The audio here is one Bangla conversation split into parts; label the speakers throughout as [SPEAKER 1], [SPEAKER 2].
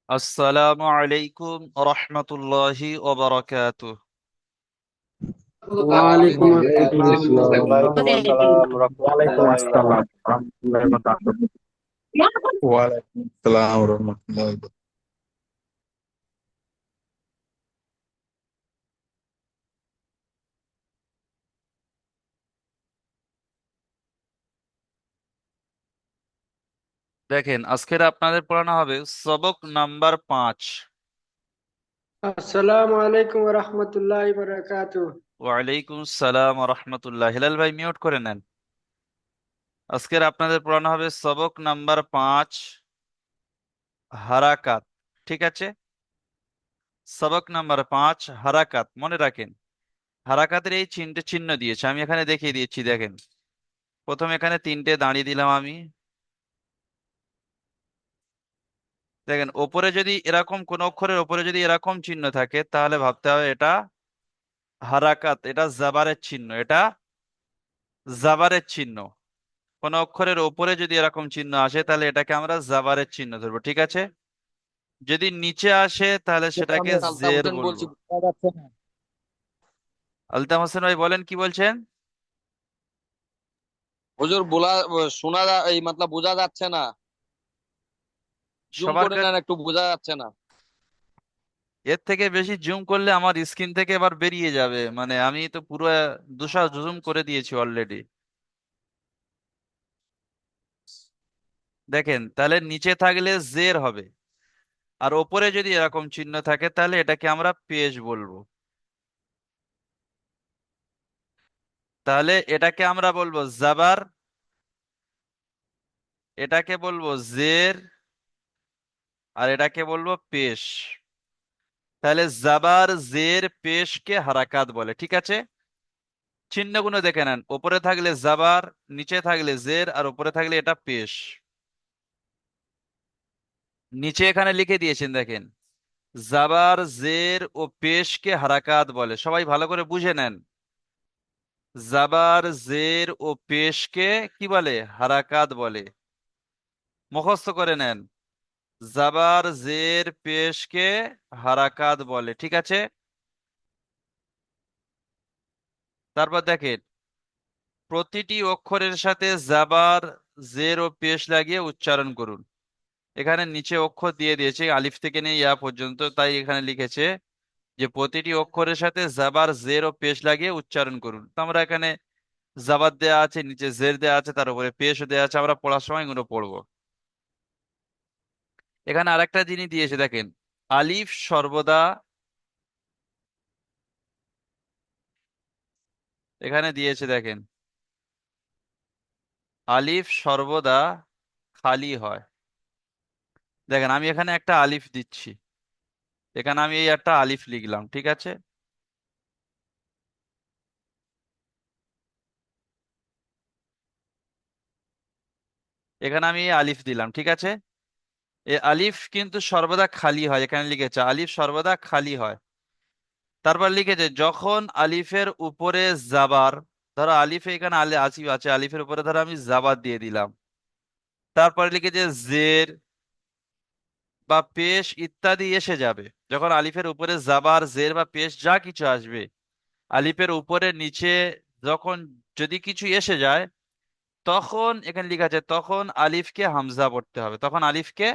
[SPEAKER 1] আসসালামু আলাইকুম রহমতুল্লাহি ওবারাকাতুহ।
[SPEAKER 2] ওয়ালাইকুম আসসালাম
[SPEAKER 3] ওয়ালাইকুম আসসালাম
[SPEAKER 4] ওয়ালাইকুম
[SPEAKER 3] রহমতুল্লাহি ওয়া
[SPEAKER 4] আসসালাম রহমতুল্লাহি ওয়া বারাকাতুহু। ওয়ালাইকুম আসসালাম রহমতুল্লাহি।
[SPEAKER 1] দেখেন, আজকের আপনাদের পড়ানো হবে সবক নাম্বার 5।
[SPEAKER 2] আসসালামু আলাইকুম ওয়া রাহমাতুল্লাহি ওয়া বারাকাতুহু।
[SPEAKER 1] ওয়ালাইকুম সালাম রহমতুল্লাহ। হিলাল ভাই মিউট করে নেন। আজকের আপনাদের পড়ানো হবে সবক নাম্বার 5, হারাকাত। ঠিক আছে, সবক নাম্বার 5 হারাকাত। মনে রাখেন, হারাকাতের এই তিনটে চিহ্ন দিয়েছে, আমি এখানে দেখিয়ে দিয়েছি। দেখেন, প্রথমে এখানে তিনটে দাঁড়িয়ে দিলাম আমি। দেখেন, ওপরে যদি এরকম কোন অক্ষরের ওপরে যদি এরকম চিহ্ন থাকে, তাহলে ভাবতে হবে এটা হারাকাত, এটা জাবারের চিহ্ন, এটা জাবারের চিহ্ন। কোন অক্ষরের ওপরে যদি এরকম চিহ্ন আসে, তাহলে এটাকে আমরা জাবারের চিহ্ন ধরবো। ঠিক আছে, যদি নিচে আসে তাহলে
[SPEAKER 5] হুজুর,
[SPEAKER 1] সেটাকে
[SPEAKER 5] আমি আলতাফ
[SPEAKER 1] জের
[SPEAKER 5] হোসেন
[SPEAKER 1] বলবো।
[SPEAKER 5] বলছি, বোঝা যাচ্ছে না।
[SPEAKER 1] আলতাফ হোসেন ভাই বলেন, কি বলছেন?
[SPEAKER 5] হুজুর এই মতলব বোঝা যাচ্ছে না। জুম
[SPEAKER 1] সবার
[SPEAKER 5] করে
[SPEAKER 1] কাছে
[SPEAKER 5] নেন, একটু বোঝা যাচ্ছে না।
[SPEAKER 1] এর থেকে বেশি জুম করলে আমার স্ক্রিন থেকে এবার বেরিয়ে যাবে, মানে আমি তো পুরো দুশো জুম করে দিয়েছি অলরেডি। দেখেন, তাহলে নিচে থাকলে জের হবে, আর ওপরে যদি এরকম চিহ্ন থাকে তাহলে এটাকে আমরা পেশ বলবো। তাহলে এটাকে আমরা বলবো জাবার, এটাকে বলবো জের, আর এটাকে বলবো পেশ। তাহলে জাবার, জের, পেশকে হারাকাত বলে। ঠিক আছে, চিহ্নগুলো দেখে নেন। ওপরে থাকলে জাবার, নিচে থাকলে জের, আর ওপরে থাকলে এটা পেশ। নিচে এখানে লিখে দিয়েছেন, দেখেন, জাবার, জের ও পেশকে হারাকাত বলে। সবাই ভালো করে বুঝে নেন, জাবার, জের ও পেশকে কি বলে? হারাকাত বলে। মুখস্থ করে নেন, জাবার, জের, পেশকে হারাকাত বলে। ঠিক আছে, তারপর দেখেন, প্রতিটি অক্ষরের সাথে জাবার, জের ও পেশ লাগিয়ে উচ্চারণ করুন। এখানে নিচে অক্ষর দিয়ে দিয়েছে আলিফ থেকে নিয়ে ইয়া পর্যন্ত, তাই এখানে লিখেছে যে প্রতিটি অক্ষরের সাথে জাবার, জের ও পেশ লাগিয়ে উচ্চারণ করুন। তো আমরা এখানে জাবার দেয়া আছে, নিচে জের দেয়া আছে, তার উপরে পেশও দেয়া আছে, আমরা পড়ার সময় এগুলো পড়বো। এখানে আরেকটা জিনিস দিয়েছে, দেখেন, আলিফ সর্বদা, এখানে দিয়েছে দেখেন, আলিফ সর্বদা খালি হয়। দেখেন, আমি এখানে একটা আলিফ দিচ্ছি, এখানে আমি এই একটা আলিফ লিখলাম। ঠিক আছে, এখানে আমি এই আলিফ দিলাম। ঠিক আছে, এই আলিফ কিন্তু সর্বদা খালি হয়, এখানে লিখেছে আলিফ সর্বদা খালি হয়। তারপর লিখেছে যখন আলিফের উপরে জাবার, ধরো আলিফে এখানে আসিফ আছে, আলিফের উপরে ধরো আমি জাবার দিয়ে দিলাম। তারপরে লিখেছে জের বা পেশ ইত্যাদি এসে যাবে। যখন আলিফের উপরে জাবার, জের বা পেশ যা কিছু আসবে, আলিফের উপরে নিচে যখন যদি কিছু এসে যায়, তখন এখানে লেখা আছে তখন আলিফকে হামজা পড়তে হবে। তখন আলিফকে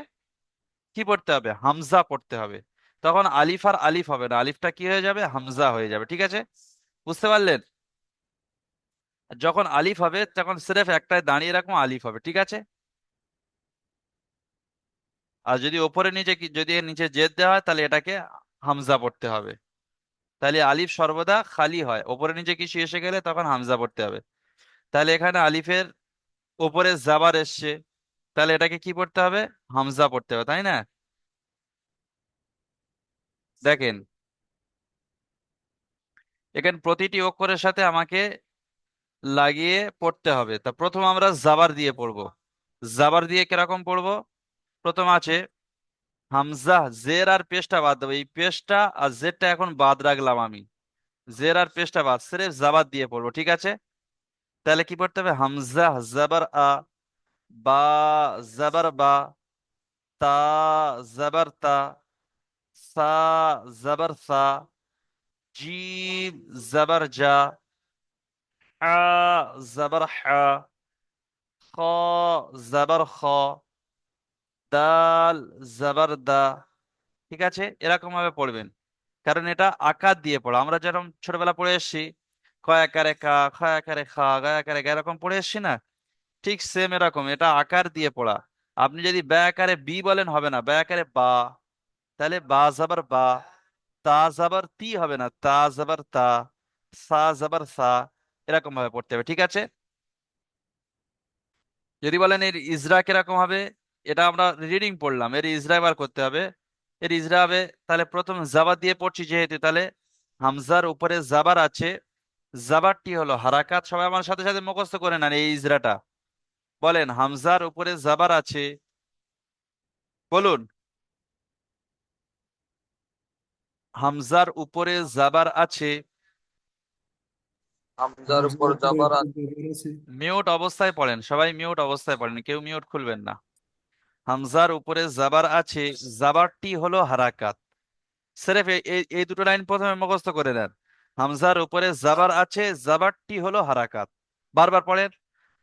[SPEAKER 1] কি পড়তে হবে? হামজা পড়তে হবে। তখন আলিফ আর আলিফ হবে না, আলিফটা কি হয়ে যাবে? হামজা হয়ে যাবে। ঠিক আছে, বুঝতে পারলেন? যখন আলিফ হবে তখন সিরেফ একটাই দাঁড়িয়ে রাখবো, আলিফ হবে। ঠিক আছে, আর যদি ওপরে নিচে যদি এর নিচে জেদ দেওয়া হয়, তাহলে এটাকে হামজা পড়তে হবে। তাহলে আলিফ সর্বদা খালি হয়, ওপরে নিচে কিছু এসে গেলে তখন হামজা পড়তে হবে। তাহলে এখানে আলিফের ওপরে জাবার এসছে, তাহলে এটাকে কি পড়তে হবে? হামজা পড়তে হবে, তাই না? দেখেন, এখানে প্রতিটি অক্ষরের সাথে আমাকে লাগিয়ে পড়তে হবে। তা প্রথম আমরা জাবার দিয়ে পড়বো। জাবার দিয়ে কিরকম পড়বো? প্রথম আছে হামজা, জের আর পেশটা বাদ দেবো। এই পেশটা আর জেরটা এখন বাদ রাখলাম আমি, জের আর পেশটা বাদ, সির্ফ জাবার দিয়ে পড়বো। ঠিক আছে, তাহলে কি পড়তে হবে? হামজা জাবার আ, বা জাবার বা, তা জবর তা, সা জবর সা, জিম জবর জা, হা জবর হা, খ জবর খ, দাল জবর দা। ঠিক আছে, এরকম ভাবে পড়বেন, কারণ এটা আকার দিয়ে পড়া। আমরা যেরকম ছোটবেলা পড়ে এসেছি, ক আকারে কা, খ আকারে খা, গ আকারে গা, এরকম পড়ে এসেছি না? ঠিক সেম এরকম এটা আকার দিয়ে পড়া। আপনি যদি ব্যা আকারে বি বলেন হবে না, ব্যা আকারে বা, তাহলে বা জাবার বা, তা জাবার তি হবে না, তা জাবার তা, সা জাবার সা, এরকম ভাবে পড়তে হবে। ঠিক আছে, যদি বলেন এর ইজরা কিরকম হবে, এটা আমরা রিডিং পড়লাম, এর ইজরা এবার করতে হবে। এর ইজরা হবে, তাহলে প্রথম জাবার দিয়ে পড়ছি যেহেতু, তাহলে হামজার উপরে জাবার আছে, জাবারটি হলো হারাকাত। সবাই আমার সাথে সাথে মুখস্থ করে নেন এই ইজরাটা। বলেন, হামজার উপরে জাবার আছে, বলুন, হামজার উপরে জাবার আছে।
[SPEAKER 5] হামজার উপর জাবার
[SPEAKER 1] মিউট অবস্থায় পড়েন, সবাই মিউট অবস্থায় পড়েন, কেউ মিউট খুলবেন না। হামজার উপরে জাবার আছে, জাবারটি হলো হারাকাত। স্রেফ এই এই এই দুটো লাইন প্রথমে মুখস্থ করে নেন। হামজার উপরে জাবার আছে, জাবারটি হলো হারাকাত। বারবার পড়েন,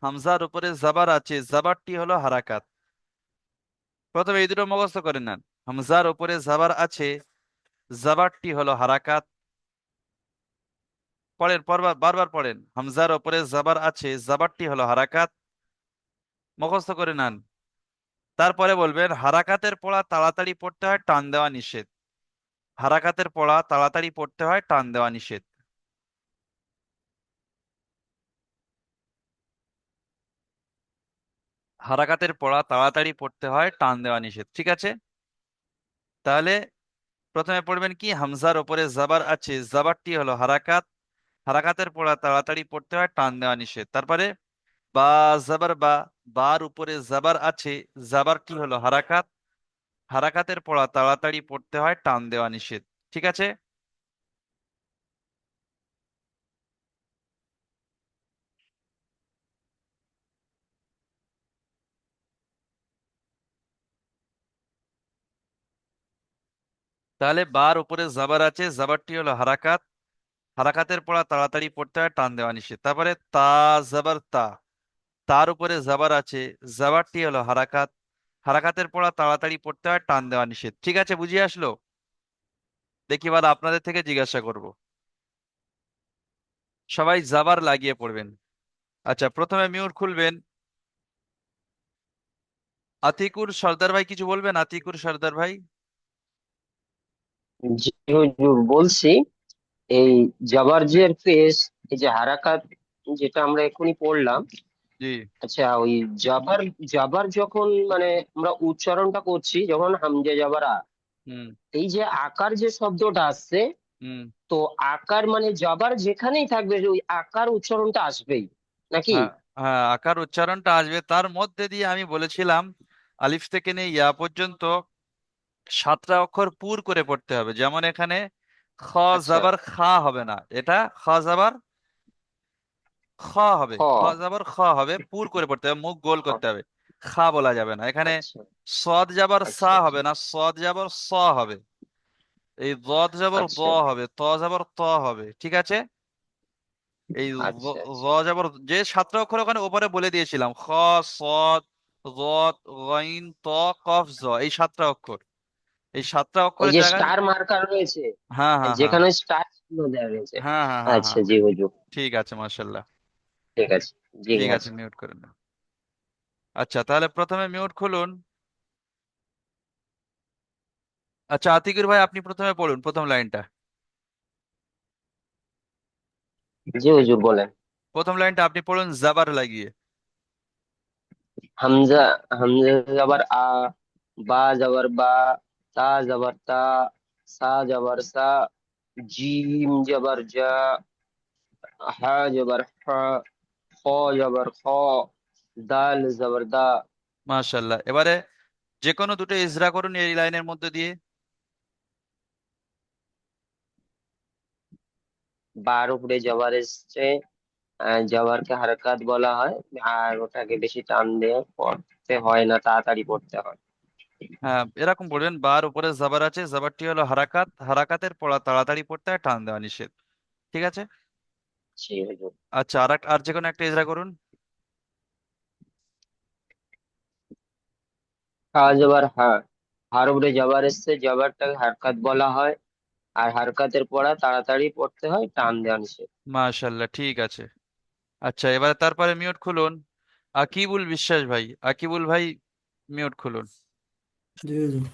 [SPEAKER 1] হামজার উপরে জাবার আছে, জাবারটি হলো হারাকাত। প্রথমে এই দুটো মুখস্থ করে নেন। হামজার উপরে জাবার আছে, জাবারটি হলো হারাকাত। পড়েন, পরবার বারবার পড়েন, হামজার উপরে জাবার আছে, জাবারটি হলো হারাকাত। মুখস্থ করে নেন। তারপরে বলবেন, হারাকাতের পড়া তাড়াতাড়ি পড়তে হয়, টান দেওয়া নিষেধ। হারাকাতের পড়া তাড়াতাড়ি পড়তে হয়, টান দেওয়া নিষেধ। হারাকাতের পড়া তাড়াতাড়ি পড়তে হয়, টান দেওয়া নিষেধ। ঠিক আছে, তাহলে প্রথমে পড়বেন কি, হামজার উপরে জাবার আছে, জাবারটি হলো হারাকাত। হারাকাতের পড়া তাড়াতাড়ি পড়তে হয়, টান দেওয়া নিষেধ। তারপরে বা জাবার বা, বার উপরে জাবার আছে, জাবারটি হলো হারাকাত। হারাকাতের পড়া তাড়াতাড়ি পড়তে হয়, টান দেওয়া নিষেধ। ঠিক আছে, তাহলে বার উপরে জাবার আছে, জাবারটি হলো হারাকাত। হারাকাতের পড়া তাড়াতাড়ি পড়তে হয়, টান দেওয়া নিষেধ। তারপরে তা জাবার তা, তার উপরে জাবার আছে, জাবারটি হলো হারাকাত। হারাকাতের পড়া তাড়াতাড়ি পড়তে হয়, টান দেওয়া নিষেধ। ঠিক আছে, বুঝিয়ে আসলো? দেখি এবার আপনাদের থেকে জিজ্ঞাসা করব, সবাই জাবার লাগিয়ে পড়বেন। আচ্ছা, প্রথমে মিউট খুলবেন। আতিকুর সর্দার ভাই কিছু বলবেন? আতিকুর সর্দার ভাই।
[SPEAKER 3] জি হুজুর বলছি, এই জাবারজের পেশ, এই যে হারাকাত যেটা আমরা এখনই পড়লাম,
[SPEAKER 1] জি।
[SPEAKER 3] আচ্ছা ওই জাবার, জাবার যখন মানে আমরা উচ্চারণটা করছি, যখন হামজা জাবার আ,
[SPEAKER 1] হুম।
[SPEAKER 3] এই যে আকার যে শব্দটা আসছে,
[SPEAKER 1] হুম।
[SPEAKER 3] তো আকার মানে জাবার যেখানেই থাকবে যে ওই আকার উচ্চারণটা আসবেই নাকি?
[SPEAKER 1] হ্যাঁ, হ্যাঁ, আকার উচ্চারণটা আসবে। তার মধ্যে দিয়ে আমি বলেছিলাম, আলিফ থেকে নিয়ে ইয়া পর্যন্ত 7টা অক্ষর পুর করে পড়তে হবে। যেমন এখানে খ
[SPEAKER 3] আচ্ছা,
[SPEAKER 1] জাবার খা হবে না, এটা খ জাবার খ হবে,
[SPEAKER 3] খ,
[SPEAKER 1] খ জাবার খ হবে, পুর করে পড়তে হবে, মুখ গোল
[SPEAKER 3] খ,
[SPEAKER 1] করতে হবে। খা বলা যাবে না এখানে।
[SPEAKER 3] আচ্ছা
[SPEAKER 1] সদ জাবার সা
[SPEAKER 3] আচ্ছা আচ্ছা
[SPEAKER 1] হবে না, সদ জাবার স হবে। এই দদ জাবার দ
[SPEAKER 3] আচ্ছা
[SPEAKER 1] হবে, ত জাবার ত হবে। ঠিক আছে, এই
[SPEAKER 3] আচ্ছা
[SPEAKER 1] জ
[SPEAKER 3] আচ্ছা
[SPEAKER 1] জাবার যে 7টা অক্ষর ওখানে উপরে বলে দিয়েছিলাম, খ, সদ, গদ, গইন, ত, কফ, জ, এই 7টা অক্ষর। এই 7টা
[SPEAKER 3] ওই
[SPEAKER 1] অক্ষরের
[SPEAKER 3] যে
[SPEAKER 1] জায়গায়,
[SPEAKER 3] স্টার মার্কার রয়েছে,
[SPEAKER 1] হ্যাঁ, হ্যাঁ, হ্যাঁ,
[SPEAKER 3] যেখানে স্টার চিহ্ন দেওয়া রয়েছে।
[SPEAKER 1] হ্যাঁ, হ্যাঁ, হ্যাঁ,
[SPEAKER 3] আচ্ছা
[SPEAKER 1] হ্যাঁ,
[SPEAKER 3] জি হুজুর,
[SPEAKER 1] ঠিক আছে, মাশাল্লাহ।
[SPEAKER 3] ঠিক আছে, জি
[SPEAKER 1] ঠিক আছে,
[SPEAKER 3] আচ্ছা।
[SPEAKER 1] মিউট করে নাও। আচ্ছা, তাহলে প্রথমে মিউট খুলুন। আচ্ছা, আতিকুর ভাই আপনি প্রথমে পড়ুন প্রথম লাইনটা।
[SPEAKER 3] জি হুজুর বলেন।
[SPEAKER 1] প্রথম লাইনটা আপনি পড়ুন জাবার লাগিয়ে।
[SPEAKER 3] হামজা, হামজা জবর আ, বা জবর বা, তা জবর তা, সা জবর সা, জিম জবর জা, হা জবর হা, খ জবর খ, দাল জবর দা।
[SPEAKER 1] মাশাল্লাহ, এবারে যে কোনো দুটো ইজরা করুন এই লাইনের মধ্যে দিয়ে।
[SPEAKER 3] বার উপরে জবর এসছে, জবরকে হারকাত বলা হয়, আর ওটাকে বেশি টান দিয়ে পড়তে হয় না, তাড়াতাড়ি পড়তে হয়।
[SPEAKER 1] হ্যাঁ, এরকম পড়বেন, বার উপরে জাবার আছে, জাবারটি হলো হারাকাত, হারাকাতের পড়া তাড়াতাড়ি পড়তে হয়, টান দেওয়া নিষেধ। ঠিক আছে।
[SPEAKER 3] জি হুজুর।
[SPEAKER 1] আচ্ছা, আর যে কোনো একটা ইজরা করুন।
[SPEAKER 3] হা জবর হা, হার উপরে জবর এসছে, জবরটাকে হারকাত বলা হয়। আর হারকাতের পড়া তাড়াতাড়ি পড়তে হয়, টান দেওয়া নিষেধ।
[SPEAKER 1] মাশাল্লাহ, ঠিক আছে। আচ্ছা, এবারে তারপরে মিউট খুলুন। আকিবুল বিশ্বাস ভাই, আকিবুল ভাই, মিউট খুলুন।
[SPEAKER 2] জি হুজুর।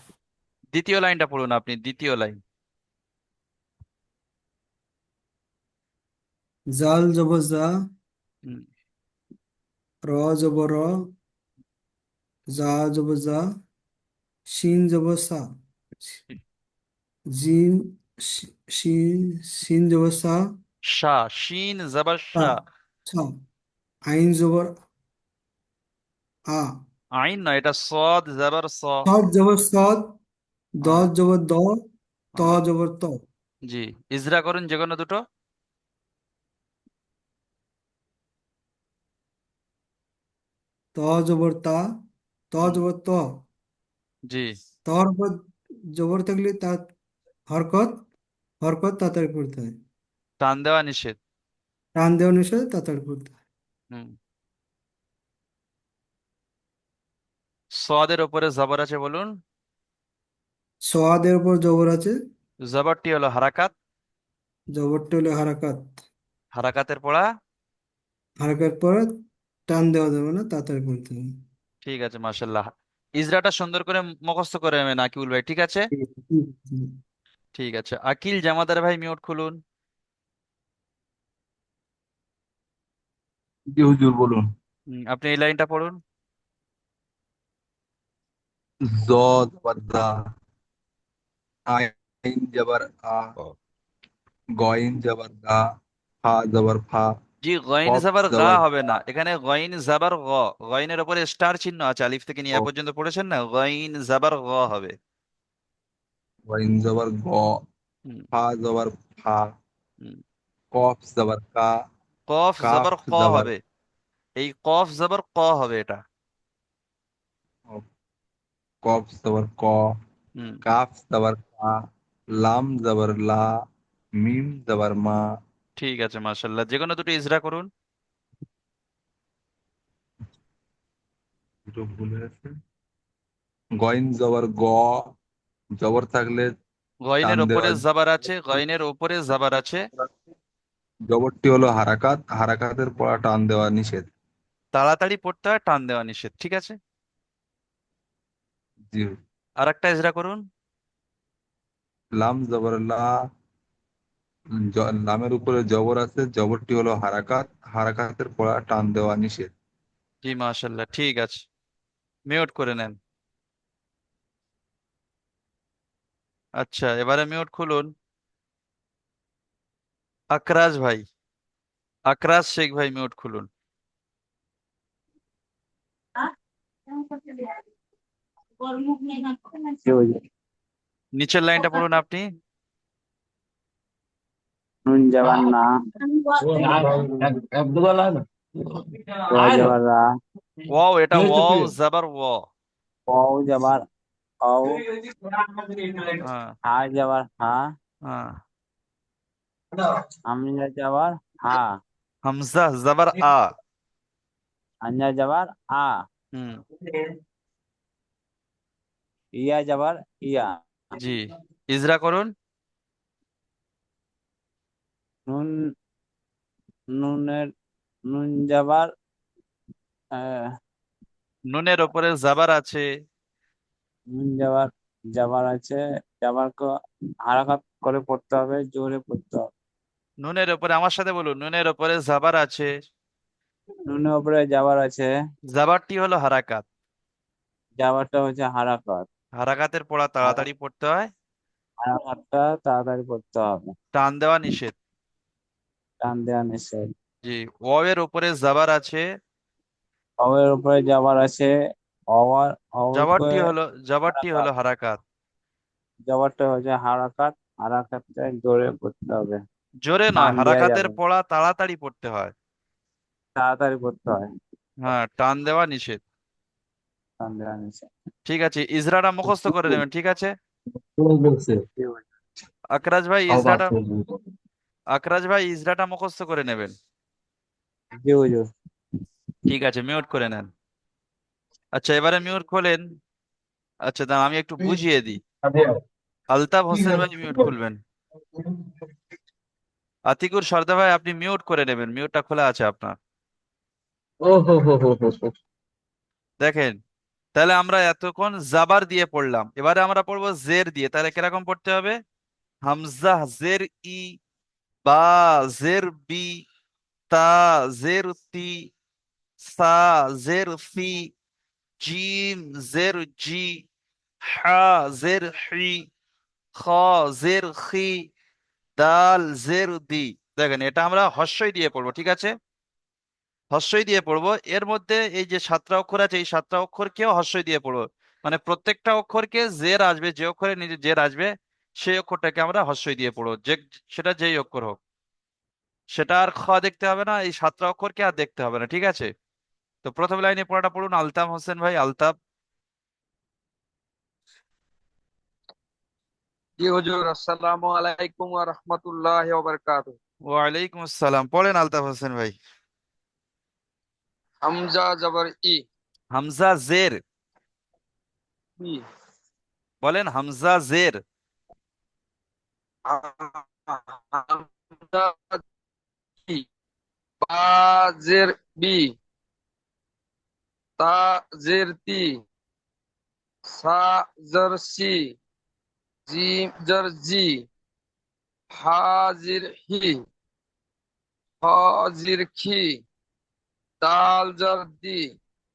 [SPEAKER 1] দ্বিতীয় লাইনটা পড়ুন আপনি, দ্বিতীয় লাইন।
[SPEAKER 2] জাল জবর জা,
[SPEAKER 1] হুম,
[SPEAKER 2] র জবর র, জা জবর জা, শিন জবর সা, জিম শিন, শিন জবর সা,
[SPEAKER 1] শাহ, শিন জবর
[SPEAKER 2] সা,
[SPEAKER 1] শাহ।
[SPEAKER 2] সা, আইন জবর আ,
[SPEAKER 1] আইন নয়, এটা সদ জবর স।
[SPEAKER 2] সদ জবর সদ, দ
[SPEAKER 1] হ্যাঁ,
[SPEAKER 2] জবর দ, ত
[SPEAKER 1] হ্যাঁ,
[SPEAKER 2] জবর ত,
[SPEAKER 1] জি। ইজরা করুন যে কোনো দুটো।
[SPEAKER 2] ত জবর তা, ত
[SPEAKER 1] হুম,
[SPEAKER 2] জবর ত,
[SPEAKER 1] জি।
[SPEAKER 2] তর উপর জবর থাকলে তা হরকত, হরকত তাড়াতাড়ি পড়তে হয়,
[SPEAKER 1] টান দেওয়া নিষেধ।
[SPEAKER 2] টান দেওয়া অনুসারে তাড়াতাড়ি পড়তে হয়।
[SPEAKER 1] হুম। সদের উপরে জবর আছে বলুন।
[SPEAKER 2] সোয়াদের উপর জবর আছে,
[SPEAKER 1] জবরটি হলো হারাকাত,
[SPEAKER 2] জবরটা হলো হারাকাত,
[SPEAKER 1] হারাকাতের পড়া।
[SPEAKER 2] হারাকাত পরে টান দেওয়া যাবে না, তাড়াতাড়ি পড়তে হবে।
[SPEAKER 1] ঠিক আছে, মাশাল্লাহ। ইজরাটা সুন্দর করে মুখস্থ করে নেবেন আকিবুল ভাই, ঠিক আছে।
[SPEAKER 2] ঠিক আছে, ঠিক আছে।
[SPEAKER 1] ঠিক আছে, আকিল জামাদার ভাই, মিউট খুলুন।
[SPEAKER 4] জি হুজুর বলুন।
[SPEAKER 1] আপনি এই লাইনটা পড়ুন।
[SPEAKER 4] জ জবর দা, আইন জবর আ, গইন জবর গা, ফা জবর ফা,
[SPEAKER 1] জি, গইন
[SPEAKER 4] কফ
[SPEAKER 1] জাবার গা
[SPEAKER 4] জবর
[SPEAKER 1] হবে
[SPEAKER 4] গা,
[SPEAKER 1] না, এখানে গইন জাবার গ। গইনের উপরে স্টার চিহ্ন আছে, আলিফ থেকে নিয়ে
[SPEAKER 4] কফ,
[SPEAKER 1] পর্যন্ত পড়েছেন না, গইন জাবার গ হবে।
[SPEAKER 4] গইন জবর গ,
[SPEAKER 1] হুম,
[SPEAKER 4] ফা জবর ফা,
[SPEAKER 1] হুম।
[SPEAKER 4] কফ জবর কা,
[SPEAKER 1] কফ
[SPEAKER 4] কাফ
[SPEAKER 1] জাবার ক
[SPEAKER 4] জবর
[SPEAKER 1] হবে। এই কফ জাবার ক হবে এটা।
[SPEAKER 4] কফ, কফ জবর ক,
[SPEAKER 1] হুম।
[SPEAKER 4] কাফ জবর কা, লাম জবর লা, মিম জবর মা।
[SPEAKER 1] ঠিক আছে, মাশাল্লাহ, যে কোনো দুটো ইজরা করুন।
[SPEAKER 4] দুটো ভুল হয়েছে। গইন জবর গ, জবর থাকলে টান
[SPEAKER 1] গইনের
[SPEAKER 4] দেওয়া।
[SPEAKER 1] ওপরে জাবার আছে, গইনের ওপরে জাবার আছে।
[SPEAKER 4] জবরটি হলো হারাকাত, হারাকাতের পড়া টান দেওয়া নিষেধ।
[SPEAKER 1] তাড়াতাড়ি পড়তে হয়, টান দেওয়া নিষেধ, ঠিক আছে।
[SPEAKER 4] জি।
[SPEAKER 1] আর একটা ইজরা করুন।
[SPEAKER 4] লাম জবর লা, লামের উপরে জবর আছে, জবরটি হলো হারাকাত, হারাকাতের পড়া টান দেওয়া নিষেধ।
[SPEAKER 1] জি, মাশাল্লাহ, ঠিক আছে। মিউট করে নেন। আচ্ছা, এবারে মিউট খুলুন। আকরাজ ভাই, আকরাজ শেখ ভাই, মিউট খুলুন।
[SPEAKER 3] জি হুজুর।
[SPEAKER 1] নিচের লাইনটা পড়ুন আপনি।
[SPEAKER 3] নুন জবর না, র জবর রা,
[SPEAKER 1] ওয়াও, এটা ওয়াও জাবার ও।
[SPEAKER 3] ওয়াও জবর ও,
[SPEAKER 1] হ্যাঁ,
[SPEAKER 3] হা জবর হা,
[SPEAKER 1] হ্যাঁ।
[SPEAKER 3] হামজা জবর হা,
[SPEAKER 1] হামজা জাবার আ।
[SPEAKER 3] হামজা জবর আ,
[SPEAKER 1] হুম,
[SPEAKER 3] ইয়া জবর ইয়া,
[SPEAKER 1] জি। ইজরা করুন।
[SPEAKER 3] নুন, নুনের, নুন জবর আহ,
[SPEAKER 1] নুনের ওপরে জাবার আছে।
[SPEAKER 3] নুন জবর, জবর আছে, জবরকে হারাকাত করে পড়তে হবে, জোরে পড়তে হবে।
[SPEAKER 1] নুনের ওপরে, আমার সাথে বলুন, নুনের ওপরে জাবার আছে।
[SPEAKER 3] নুনের উপরে জবর আছে,
[SPEAKER 1] জাবারটি হলো হারাকাত,
[SPEAKER 3] জবরটা হচ্ছে হারাকাত,
[SPEAKER 1] হারাকাতের পড়া তাড়াতাড়ি পড়তে হয়,
[SPEAKER 3] হারাকাতটা তাড়াতাড়ি পড়তে হবে,
[SPEAKER 1] টান দেওয়া নিষেধ।
[SPEAKER 3] টান দেওয়া নিষেধ।
[SPEAKER 1] জি। ওয়াও উপরে জাবার আছে।
[SPEAKER 3] অওয়ের উপরে জবর আছে, অওয়ার, অওকে
[SPEAKER 1] জাবারটি হলো
[SPEAKER 3] হারাকাত,
[SPEAKER 1] হারাকাত।
[SPEAKER 3] জবরটা হচ্ছে হারাকাত, হারাকাতটা জোরে পড়তে হবে,
[SPEAKER 1] জোরে নয়,
[SPEAKER 3] টান দেওয়া
[SPEAKER 1] হারাকাতের
[SPEAKER 3] যাবে না,
[SPEAKER 1] পড়া তাড়াতাড়ি পড়তে হয়।
[SPEAKER 3] তাড়াতাড়ি পড়তে হয়।
[SPEAKER 1] হ্যাঁ, টান দেওয়া নিষেধ। ঠিক আছে, ইজরাটা মুখস্থ করে নেবেন, ঠিক আছে?
[SPEAKER 4] বলছে
[SPEAKER 1] আকরাজ ভাই
[SPEAKER 4] তাও বাদ
[SPEAKER 1] ইজরাটা
[SPEAKER 4] চলবে।
[SPEAKER 1] আকরাজ ভাই ইজরাটা মুখস্থ করে নেবেন।
[SPEAKER 6] জি হুজুর।
[SPEAKER 1] ঠিক আছে, মিউট করে নেন। আচ্ছা, এবারে মিউট খোলেন। আচ্ছা, দাঁড়ান আমি একটু বুঝিয়ে দিই। আলতাফ হোসেন ভাই মিউট খুলবেন। আতিকুর সর্দার ভাই আপনি মিউট করে নেবেন, মিউটটা খোলা আছে আপনার।
[SPEAKER 3] ও হো হো হো হো হো।
[SPEAKER 1] দেখেন, তাহলে আমরা এতক্ষণ জাবার দিয়ে পড়লাম, এবারে আমরা পড়বো জের দিয়ে। তাহলে কিরকম পড়তে হবে? হামজা জের ই, বা জের বি, তা জের তি, সা জের ফি, জিম জের জি, হা জের হি, খ জের খি, দাল জের দি। দেখেন, এটা আমরা হস্যই দিয়ে পড়বো, ঠিক আছে? হস্যই দিয়ে পড়বো। এর মধ্যে এই যে 7টা অক্ষর আছে, এই 7টা অক্ষরকেও হস্যই দিয়ে পড়বো। মানে প্রত্যেকটা অক্ষরকে জের আসবে, যে অক্ষরে নিজে জের আসবে সেই অক্ষরটাকে আমরা হস্যই দিয়ে পড়বো, যে সেটা যেই অক্ষর হোক। সেটা আর খ দেখতে হবে না, এই 7টা অক্ষরকে আর দেখতে হবে না, ঠিক আছে? তো প্রথম লাইনে পড়াটা পড়ুন আলতাফ হোসেন ভাই, আলতাফ।
[SPEAKER 5] জি হুজুর, আসসালামু আলাইকুম ওয়া রাহমাতুল্লাহি ওয়া বারাকাতুহু।
[SPEAKER 1] ওয়ালাইকুম আসসালাম, পড়েন আলতাফ হোসেন ভাই।
[SPEAKER 5] হামজা জবর ই,
[SPEAKER 1] হামজা জের,
[SPEAKER 5] ই।
[SPEAKER 1] বলেন হামজা জের।
[SPEAKER 5] হামজা ই, বা জের বি, তা জের তি, সা জের সি, জিম জের জি, হা জির হি, হ জির খি, দাল জের দি।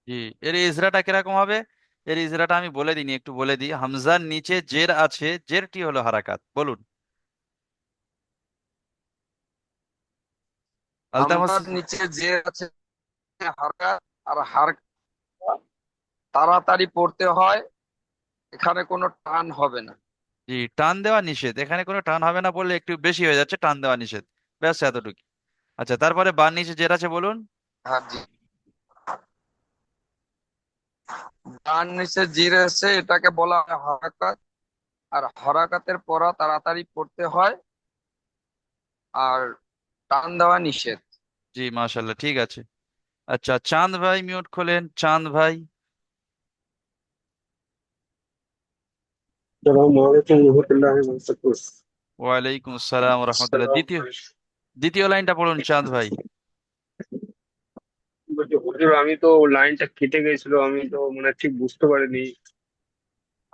[SPEAKER 1] জি, এর ইজরাটা কিরকম হবে? এর ইজরাটা আমি বলে দিইনি, একটু বলে দিই। হামজার নিচে জের আছে, জেরটি হলো হারাকাত, বলুন আলতাফ
[SPEAKER 5] হামজার
[SPEAKER 1] হোসেন।
[SPEAKER 5] নিচে যে আছে হারকাত, আর হারকাত তাড়াতাড়ি পড়তে হয়, এখানে কোনো টান হবে না।
[SPEAKER 1] জি, টান দেওয়া নিষেধ, এখানে কোনো টান হবে না বললে একটু বেশি হয়ে যাচ্ছে, টান দেওয়া নিষেধ, ব্যাস এতটুকু। আচ্ছা, তারপরে বার নিচে জের আছে, বলুন।
[SPEAKER 5] হ্যাঁ জি, ডান নিচে জিরে এসে এটাকে বলা হয় হরকাত, আর হরকাতের পড়া তাড়াতাড়ি পড়তে হয়, আর টান দেওয়া নিষেধ।
[SPEAKER 1] জি, মাশাল্লাহ, ঠিক আছে। আচ্ছা, চাঁদ ভাই মিউট খোলেন, চাঁদ ভাই।
[SPEAKER 7] আসসালামু আলাইকুম রহমতুল্লাহি ওয়া বারাকাতুহু।
[SPEAKER 1] ওয়ালাইকুম আসসালাম রহমতুল্লাহ।
[SPEAKER 7] আসসালামু
[SPEAKER 1] দ্বিতীয়
[SPEAKER 7] আলাইকুম।
[SPEAKER 1] দ্বিতীয় লাইনটা পড়ুন চাঁদ ভাই।
[SPEAKER 7] বলছি, হুজুর আমি তো লাইনটা কেটে গেছিল, আমি তো মানে ঠিক বুঝতে পারিনি।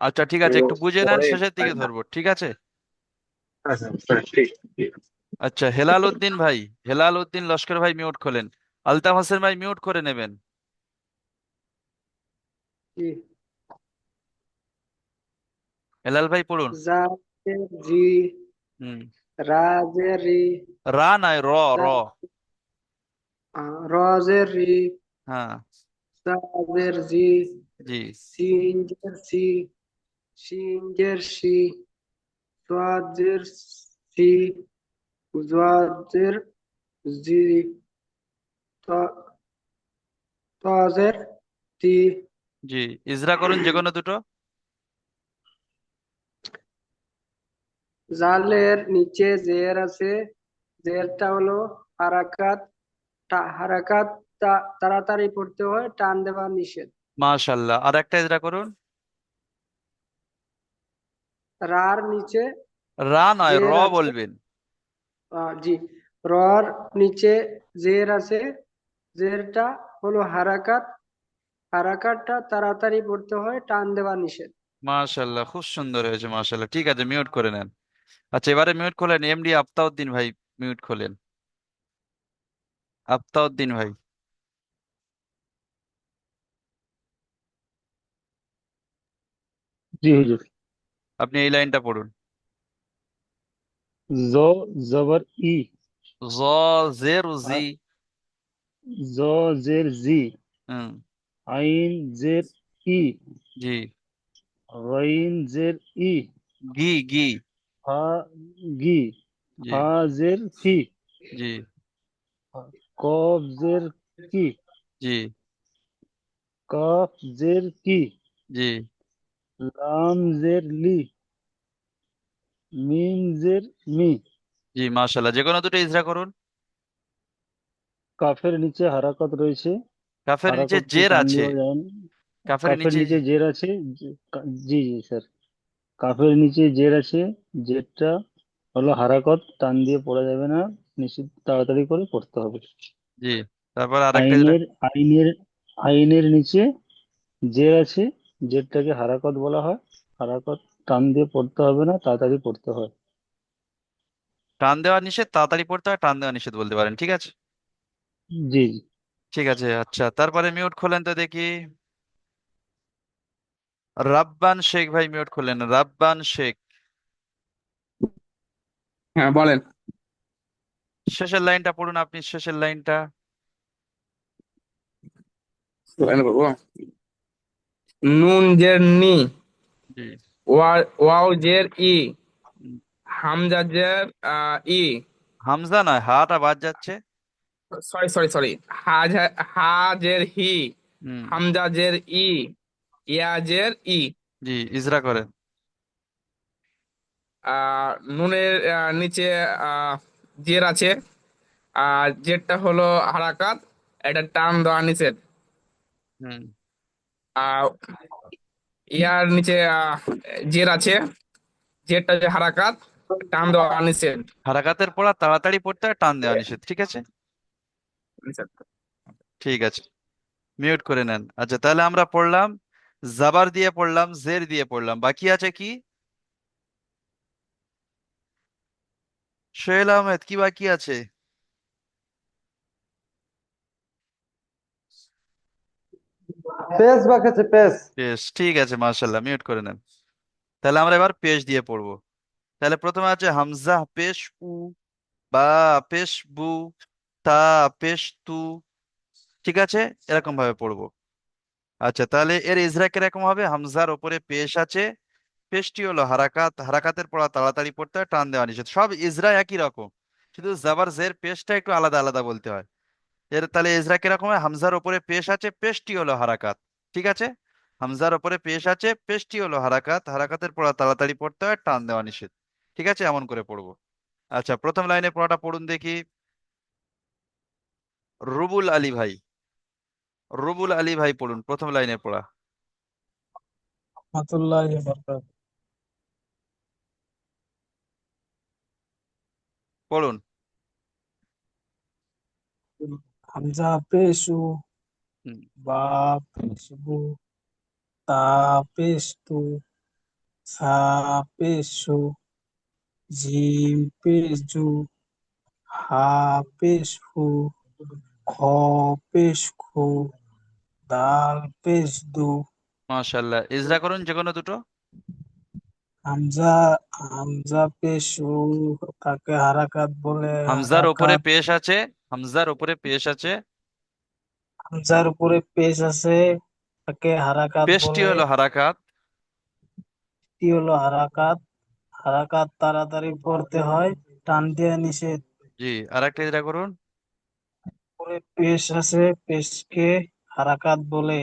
[SPEAKER 1] আচ্ছা, ঠিক আছে,
[SPEAKER 7] তো
[SPEAKER 1] একটু বুঝে নেন,
[SPEAKER 7] পরে
[SPEAKER 1] শেষের দিকে ধরবো, ঠিক আছে?
[SPEAKER 7] আচ্ছা হ্যাঁ, ঠিক ঠিক।
[SPEAKER 1] আচ্ছা, হেলাল উদ্দিন ভাই, হেলাল উদ্দিন লস্কর ভাই মিউট খোলেন। আলতাফ হোসেন ভাই মিউট করে নেবেন।
[SPEAKER 2] জি।
[SPEAKER 1] হেলাল ভাই পড়ুন।
[SPEAKER 2] জাজের জি,
[SPEAKER 1] হুম।
[SPEAKER 2] রাজের রি,
[SPEAKER 1] রা নয়, র, র।
[SPEAKER 2] রজের রি,
[SPEAKER 1] হ্যাঁ।
[SPEAKER 2] সাজের জি,
[SPEAKER 1] জি।
[SPEAKER 2] সিনজের সি, শিনজের শি, সোয়াজের সি, জোয়াজের জি, তজের তি।
[SPEAKER 1] জি, ইজরা করুন যে কোনো দুটো।
[SPEAKER 2] জালের নিচে জের আছে, জেরটা হলো হারাকাত, হারাকাত তাড়াতাড়ি পড়তে হয়, টান দেওয়া নিষেধ।
[SPEAKER 1] মাশাল্লাহ, আর একটা ইজরা করুন।
[SPEAKER 2] রার নিচে
[SPEAKER 1] রা নয়, র
[SPEAKER 2] জের আছে,
[SPEAKER 1] বলবেন।
[SPEAKER 2] জি, রর নিচে জের আছে, জেরটা হলো হারাকাত, হারাকাতটা তাড়াতাড়ি পড়তে হয়, টান দেওয়া নিষেধ।
[SPEAKER 1] মাশাল্লাহ, খুব সুন্দর হয়েছে, মাশাল্লাহ, ঠিক আছে, মিউট করে নেন। আচ্ছা, এবারে মিউট খোলেন এমডি আফতাউদ্দিন ভাই, মিউট খোলেন আফতাউদ্দিন ভাই।
[SPEAKER 7] জি হুজুর।
[SPEAKER 1] আপনি এই লাইনটা পড়ুন।
[SPEAKER 7] জ জবর ই,
[SPEAKER 1] জ জের জি।
[SPEAKER 7] জ জের জি,
[SPEAKER 1] হুম।
[SPEAKER 7] আইন জের ই,
[SPEAKER 1] জি।
[SPEAKER 7] গাইন জের ই,
[SPEAKER 1] গি গি।
[SPEAKER 7] হা গি,
[SPEAKER 1] জি।
[SPEAKER 7] হা জের ফি,
[SPEAKER 1] জি।
[SPEAKER 7] কফ জের কি,
[SPEAKER 1] জি।
[SPEAKER 6] কাফ জের কি,
[SPEAKER 1] জি
[SPEAKER 6] লাম জের লি, মিম জের মি।
[SPEAKER 1] জি, মাশাল্লাহ, যে কোনো দুটো ইজরা করুন।
[SPEAKER 6] কাফের নিচে হারাকত রয়েছে,
[SPEAKER 1] কাফের নিচে
[SPEAKER 6] হারাকতকে
[SPEAKER 1] জের
[SPEAKER 6] টান
[SPEAKER 1] আছে।
[SPEAKER 6] দেওয়া যায় না।
[SPEAKER 1] কাফের
[SPEAKER 6] কাফের
[SPEAKER 1] নিচে
[SPEAKER 6] নিচে জের আছে, জি জি স্যার, কাফের নিচে জের আছে, জেরটা হলো হারাকত, টান দিয়ে পড়া যাবে না, নিশ্চিত তাড়াতাড়ি করে পড়তে হবে।
[SPEAKER 1] জি, তারপর আরেকটা ইজরা।
[SPEAKER 6] আইনের আইনের আইনের নিচে জের আছে, জেরটাকে হারাকত বলা হয়, হারাকত টান দিয়ে পড়তে হবে না, তাড়াতাড়ি পড়তে হয়।
[SPEAKER 1] টান দেওয়া নিষেধ, তাড়াতাড়ি পড়তে হয়, টান দেওয়া নিষেধ বলতে পারেন, ঠিক আছে।
[SPEAKER 6] জি জি।
[SPEAKER 1] ঠিক আছে, আচ্ছা, তারপরে মিউট খোলেন তো দেখি। রাব্বান শেখ ভাই মিউট খোলেন, রাব্বান শেখ।
[SPEAKER 8] হ্যাঁ বলেন।
[SPEAKER 1] শেষের লাইনটা পড়ুন আপনি, শেষের লাইনটা।
[SPEAKER 8] বলেন বলবো। নুন জের নি,
[SPEAKER 1] জি।
[SPEAKER 8] ওয়াও জের ই,
[SPEAKER 1] হুম,
[SPEAKER 8] হামজা জের ই,
[SPEAKER 1] হামজা নয়, হাটা বাদ যাচ্ছে।
[SPEAKER 8] সরি সরি সরি, হা জের হি,
[SPEAKER 1] হুম।
[SPEAKER 8] হামজা জের ই, ইয়া জের ই।
[SPEAKER 1] জি, ইজরা করেন।
[SPEAKER 8] নুনের নিচে জের আছে, আর জেরটা হলো হারাকাত, এটা টান দেওয়া নিষেধ।
[SPEAKER 1] হুম।
[SPEAKER 8] আহ ইয়ার নিচে জের আছে, জেরটা যে হারাকাত, টান দেওয়া নিষেধ।
[SPEAKER 1] হারাকাতের পড়া তাড়াতাড়ি পড়তে হয়, টান দেওয়া নিষেধ, ঠিক আছে।
[SPEAKER 8] নিষেধ।
[SPEAKER 1] ঠিক আছে, মিউট করে নেন। আচ্ছা, তাহলে আমরা পড়লাম, জাবার দিয়ে পড়লাম, জের দিয়ে পড়লাম, বাকি আছে কি? সোহেল আহমেদ, কি বাকি আছে?
[SPEAKER 9] পেস বাকি আছে, পেস।
[SPEAKER 1] পেশ, ঠিক আছে, মার্শাল্লাহ, মিউট করে নেন। তাহলে আমরা এবার পেশ দিয়ে পড়বো। তাহলে প্রথমে আছে হামজা পেশ উ, বা পেশ বু, তা পেশ তু, ঠিক আছে, এরকম ভাবে পড়বো। আচ্ছা, তাহলে এর ইজরা কিরকম হবে? হামজার উপরে পেশ আছে, পেশটি হলো হারাকাত, হারাকাতের পড়া তাড়াতাড়ি পড়তে হয়, টান দেওয়া নিষেধ, সব ইজরা একই রকম, শুধু জাবার জের পেশটা একটু আলাদা আলাদা বলতে হয়। এর তাহলে ইজরা কিরকম হয়? হামজার উপরে পেশ আছে, পেশটি হলো হারাকাত, ঠিক আছে। হামজার উপরে পেশ আছে, পেশটি হলো হারাকাত, হারাকাতের পড়া তাড়াতাড়ি পড়তে হয়, টান দেওয়া নিষেধ, ঠিক আছে, এমন করে পড়বো। আচ্ছা, প্রথম লাইনে পড়াটা পড়ুন দেখি। রুবুল আলী ভাই, রুবুল আলী ভাই পড়ুন প্রথম লাইনে পড়া।
[SPEAKER 10] রহমতুল্লাহি বরকাত।
[SPEAKER 1] পড়ুন।
[SPEAKER 10] হামজা পেশু,
[SPEAKER 1] হুম,
[SPEAKER 10] বা পেশবু, তা পেশতু, সা পেশু, জিম পেশজু, হা পেশফু, খ পেশখু, দাল পেশদু।
[SPEAKER 1] মাশাআল্লাহ, ইজরা করুন যে কোনো দুটো।
[SPEAKER 10] হামজা হামজা পেশু, তাকে হারাকাত বলে,
[SPEAKER 1] হামজার উপরে
[SPEAKER 10] হারাকাত।
[SPEAKER 1] পেশ আছে, হামজার উপরে পেশ আছে,
[SPEAKER 10] হামজার উপরে পেশ আছে, তাকে হারাকাত
[SPEAKER 1] পেশটি
[SPEAKER 10] বলে।
[SPEAKER 1] হলো হারাকাত।
[SPEAKER 10] টি হলো হারাকাত, হারাকাত তাড়াতাড়ি পড়তে হয়, টান দিয়ে নিষেধ।
[SPEAKER 1] জি, আর একটা ইজরা করুন।
[SPEAKER 10] পরে পেশ আছে, পেশকে হারাকাত বলে,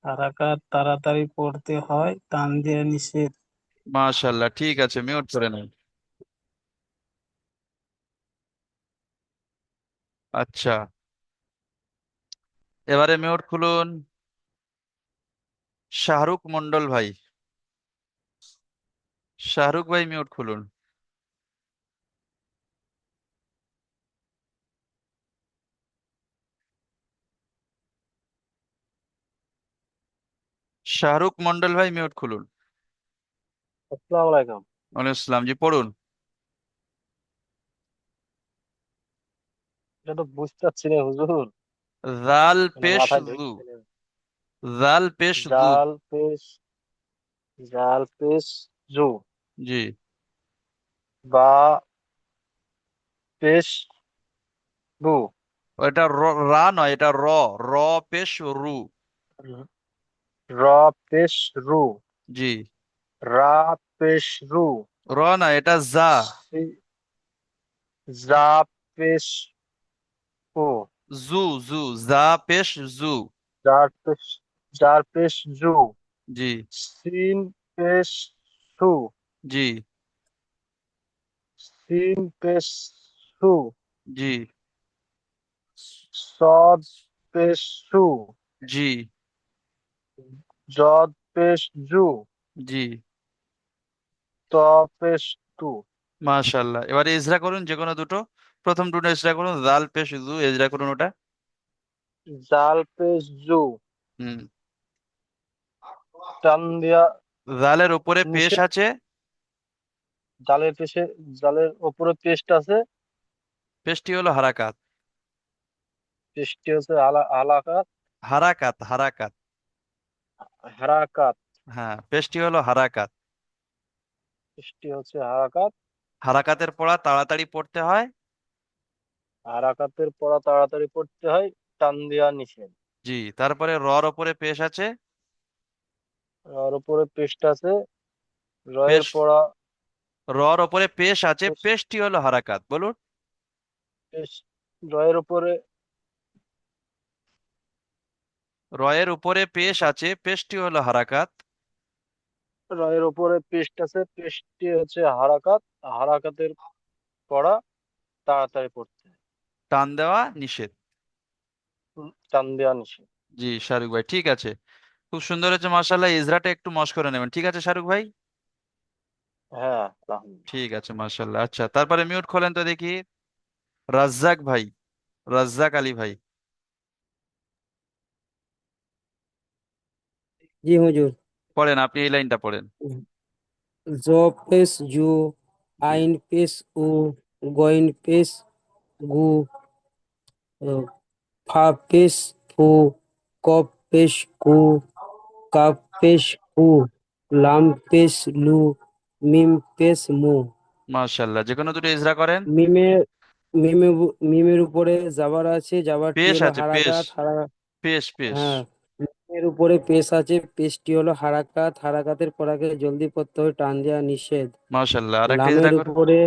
[SPEAKER 10] হারাকাত তাড়াতাড়ি পড়তে হয়, টান দিয়ে নিষেধ।
[SPEAKER 1] মাশাআল্লাহ, ঠিক আছে, মিউট করে নেন। আচ্ছা, এবারে মিউট খুলুন শাহরুখ মন্ডল ভাই, শাহরুখ ভাই মিউট খুলুন। শাহরুখ মন্ডল ভাই মিউট খুলুন।
[SPEAKER 6] আসসালামু আলাইকুম।
[SPEAKER 1] ওয়ালাইকুম আসসালাম, জি পড়ুন।
[SPEAKER 6] এটা তো বুঝতে পারছি না হুজুর,
[SPEAKER 1] জাল
[SPEAKER 6] মানে
[SPEAKER 1] পেশ
[SPEAKER 6] মাথায়
[SPEAKER 1] জু,
[SPEAKER 6] ঢুকছে না।
[SPEAKER 1] জাল পেশ জু,
[SPEAKER 6] জাল পেশ, জাল পেশ জু,
[SPEAKER 1] জি,
[SPEAKER 6] বা পেশ বু,
[SPEAKER 1] এটা রা নয়, এটা র, র পেশ রু,
[SPEAKER 6] র পেশ রু,
[SPEAKER 1] জি,
[SPEAKER 6] রা পেশ রু,
[SPEAKER 1] র না, এটা জা,
[SPEAKER 6] সি- জা পেশ পু,
[SPEAKER 1] জু, জু, জা পেশ জু,
[SPEAKER 6] জার পেশ
[SPEAKER 9] জার পেশ জু,
[SPEAKER 1] জি
[SPEAKER 9] সিন পেশ সু,
[SPEAKER 1] জি
[SPEAKER 9] সিন পেশ সু,
[SPEAKER 1] জি
[SPEAKER 9] সদ পেশ সু,
[SPEAKER 1] জি
[SPEAKER 9] জদ পেশ জু,
[SPEAKER 1] জি
[SPEAKER 9] ত পেশ তু।
[SPEAKER 1] মাশাল্লাহ। এবারে ইজরা করুন যে কোনো দুটো। প্রথম দুটো ইজরা করুন, জাল পেশ জু, ইজরা করুন ওটা।
[SPEAKER 9] জাল পেশ জু,
[SPEAKER 1] হুম।
[SPEAKER 9] টান দিয়া
[SPEAKER 1] জালের উপরে পেশ
[SPEAKER 9] নিচে,
[SPEAKER 1] আছে,
[SPEAKER 9] জালের পেশে, জালের ওপরে পেস্ট আছে,
[SPEAKER 1] পেশটি হলো হারাকাত।
[SPEAKER 9] পেস্টটি হচ্ছে আলাকাত,
[SPEAKER 1] হারাকাত হারাকাত।
[SPEAKER 9] হারাকাত,
[SPEAKER 1] হ্যাঁ, পেশটি হলো হারাকাত।
[SPEAKER 9] পেস্টটি হচ্ছে হারাকাত।
[SPEAKER 1] হারাকাতের পড়া তাড়াতাড়ি পড়তে হয়।
[SPEAKER 9] হারাকাতের পড়া তাড়াতাড়ি পড়তে হয়, টান দেওয়া নিষেধ।
[SPEAKER 1] জি, তারপরে রর ওপরে পেশ আছে,
[SPEAKER 9] আর উপরে পেস্ট আছে, রয়ের
[SPEAKER 1] পেশ,
[SPEAKER 9] পড়া,
[SPEAKER 1] রর ওপরে পেশ আছে, পেশটি হলো হারাকাত। বলুন।
[SPEAKER 9] পেস্ট, রয়ের উপরে,
[SPEAKER 1] রয়ের উপরে পেশ আছে, পেশটি হলো হারাকাত।
[SPEAKER 9] রয়ের উপরে পেস্ট আছে, পেস্টটি হচ্ছে হারাকাত। হারাকাতের পড়া তাড়াতাড়ি পড়তে হয়,
[SPEAKER 1] টান দেওয়া নিষেধ।
[SPEAKER 9] টান দেওয়া নিষেধ।
[SPEAKER 1] জি শাহরুখ ভাই, ঠিক আছে। খুব সুন্দর হচ্ছে মাশাআল্লাহ। ইজরাটা একটু মশ করে নেবেন, ঠিক আছে শাহরুখ ভাই?
[SPEAKER 9] হ্যাঁ, আলহামদুলিল্লাহ।
[SPEAKER 1] ঠিক আছে মাশাআল্লাহ। আচ্ছা, তারপরে মিউট খোলেন তো দেখি। রাজ্জাক ভাই, রাজ্জাক আলী ভাই,
[SPEAKER 11] জি হুজুর।
[SPEAKER 1] পড়েন, আপনি এই লাইনটা পড়েন।
[SPEAKER 11] জ পেশ জু,
[SPEAKER 1] জি
[SPEAKER 11] আইন পেশ উ, গইন পেশ গু, আহ, ফা পেশ ফু, কফ পেশ কু, কাফ পেশ কু, লাম পেশ লু, মিম পেশ মু।
[SPEAKER 1] মাশাআল্লাহ, যে কোনো দুটো ইজরা করেন।
[SPEAKER 11] মিমের মিমের উপরে জাবার আছে, জাবারটি
[SPEAKER 1] পেশ
[SPEAKER 11] হলো
[SPEAKER 1] আছে, পেশ,
[SPEAKER 11] হারাকাত।
[SPEAKER 1] পেশ পেশ।
[SPEAKER 11] হ্যাঁ, মিমের উপরে পেশ আছে, পেশটি হলো হারাকাত। হারাকাতের পরাকে জলদি পড়তে হয়, টান দেওয়া নিষেধ।
[SPEAKER 1] মাশাআল্লাহ, আর একটা ইজরা
[SPEAKER 11] লামের
[SPEAKER 1] করেন।
[SPEAKER 11] উপরে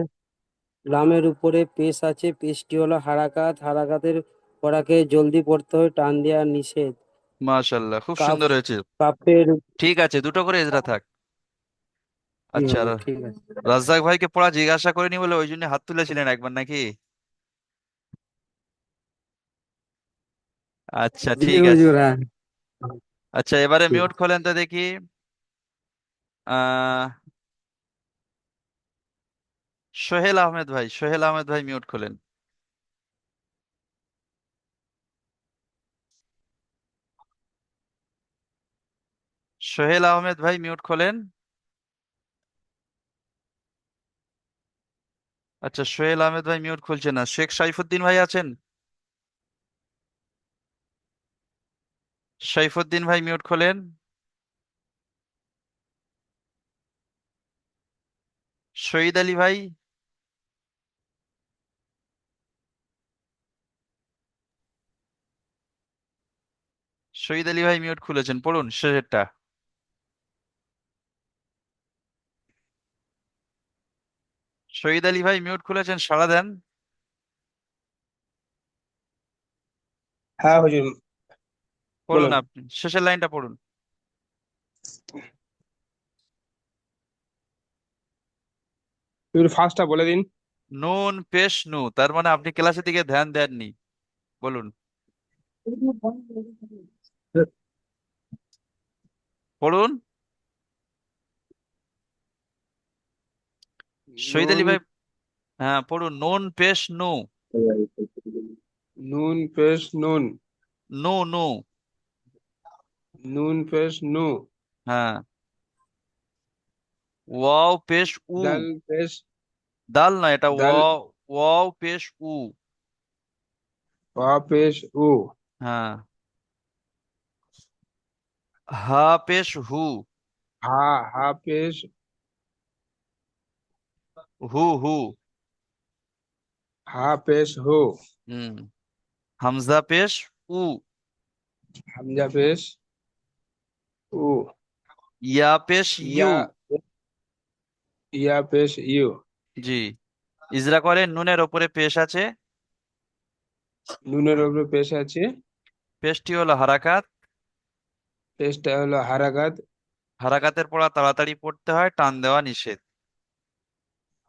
[SPEAKER 11] লামের উপরে পেশ আছে, পেশটি হলো হারাকাত। হারাকাতের পড়াকে জলদি পড়তে হয়, টান দেওয়া নিষেধ।
[SPEAKER 1] মাশাআল্লাহ, খুব
[SPEAKER 11] কাফ
[SPEAKER 1] সুন্দর হয়েছে।
[SPEAKER 11] কাফের,
[SPEAKER 1] ঠিক আছে, দুটো করে ইজরা থাক।
[SPEAKER 11] জি
[SPEAKER 1] আচ্ছা,
[SPEAKER 11] হুজুর, ঠিক আছে।
[SPEAKER 1] রাজ্জাক ভাইকে পড়া জিজ্ঞাসা করিনি বলে ওই জন্য হাত তুলেছিলেন একবার নাকি? আচ্ছা
[SPEAKER 11] জি
[SPEAKER 1] ঠিক আছে।
[SPEAKER 11] হুজুর, হ্যাঁ।
[SPEAKER 1] আচ্ছা, এবারে
[SPEAKER 11] ঠিক।
[SPEAKER 1] মিউট খোলেন তো দেখি। আহ সোহেল আহমেদ ভাই, সোহেল আহমেদ ভাই মিউট খোলেন। সোহেল আহমেদ ভাই মিউট খোলেন। আচ্ছা, সোহেল আহমেদ ভাই মিউট খুলছে না। শেখ সাইফুদ্দিন ভাই আছেন? সাইফুদ্দিন ভাই মিউট খোলেন। শহীদ আলী ভাই, শহীদ আলী ভাই মিউট খুলেছেন, পড়ুন শেষেরটা। শহীদ আলী ভাই মিউট খুলেছেন, সাড়া দেন।
[SPEAKER 7] হ্যাঁ হুজুর,
[SPEAKER 1] পড়ুন,
[SPEAKER 7] বলুন।
[SPEAKER 1] আপনি শেষের লাইনটা পড়ুন।
[SPEAKER 7] হুজুর ফার্স্টটা বলে দিন।
[SPEAKER 1] নুন পেশ নু, তার মানে আপনি ক্লাসের দিকে ধ্যান দেননি। বলুন, পড়ুন। শহীদ
[SPEAKER 7] নুন,
[SPEAKER 1] আলী ভাই, হ্যাঁ পড়ুন। নুন পেশ নু,
[SPEAKER 7] নুন পেশ নুন,
[SPEAKER 1] নু নু।
[SPEAKER 7] নুন পেশ নু,
[SPEAKER 1] হ্যাঁ, ওয়াও পেশ উ।
[SPEAKER 7] দাল পেশ,
[SPEAKER 1] দাল না, এটা
[SPEAKER 7] দাল,
[SPEAKER 1] ওয়াও পেশ উ।
[SPEAKER 7] পা পেশ উ,
[SPEAKER 1] হ্যাঁ, হা পেশ হু,
[SPEAKER 7] হা, হা পেশ
[SPEAKER 1] হু হু।
[SPEAKER 7] হা পেশ হু,
[SPEAKER 1] হুম, হামজা পেশ উ,
[SPEAKER 7] হামজা পেশ উ,
[SPEAKER 1] ইয়া পেশ ইউ।
[SPEAKER 7] ইয়া, ইয়া পেশ ইউ,
[SPEAKER 1] জি, ইজরা করে। নুনের ওপরে পেশ আছে,
[SPEAKER 7] নুনের উপরে পেশ আছে,
[SPEAKER 1] পেশটি হলো হারাকাত।
[SPEAKER 5] পেশটা হলো হারাকাত।
[SPEAKER 1] হারাকাতের পড়া তাড়াতাড়ি পড়তে হয়, টান দেওয়া নিষেধ।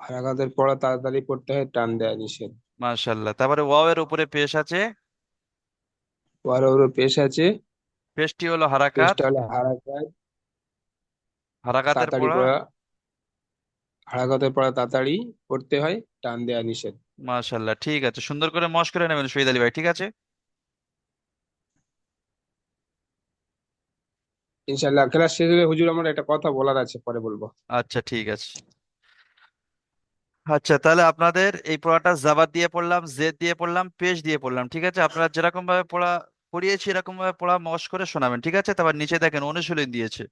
[SPEAKER 5] হারাকাতের পড়া তাড়াতাড়ি পড়তে হয়, টান দেওয়া নিষেধ।
[SPEAKER 1] মাশাআল্লাহ। তারপরে ওয়াও এর উপরে পেশ আছে,
[SPEAKER 5] ওর ওর পেশ আছে,
[SPEAKER 1] পেশটি হলো হারাকাত।
[SPEAKER 5] পেশটা হলো হারাকাত।
[SPEAKER 1] হারাকাতের
[SPEAKER 5] তাড়াতাড়ি
[SPEAKER 1] পড়া,
[SPEAKER 5] পড়া, হারাকাতের পড়া তাড়াতাড়ি পড়তে হয়, টান দেওয়া নিষেধ।
[SPEAKER 1] মাশাআল্লাহ, ঠিক আছে, সুন্দর করে মশ করে নেবেন শহীদ আলী ভাই, ঠিক আছে।
[SPEAKER 5] ইনশাল্লাহ ক্লাস শেষ হলে হুজুর আমার একটা কথা বলার আছে, পরে বলবো।
[SPEAKER 1] আচ্ছা, ঠিক আছে। আচ্ছা, তাহলে আপনাদের এই পড়াটা জাবার দিয়ে পড়লাম, জেদ দিয়ে পড়লাম, পেশ দিয়ে পড়লাম, ঠিক আছে। আপনারা যেরকম ভাবে পড়িয়েছি এরকম ভাবে পড়া মশ করে শোনাবেন, ঠিক আছে। তারপর নিচে দেখেন অনুশীলন দিয়েছে।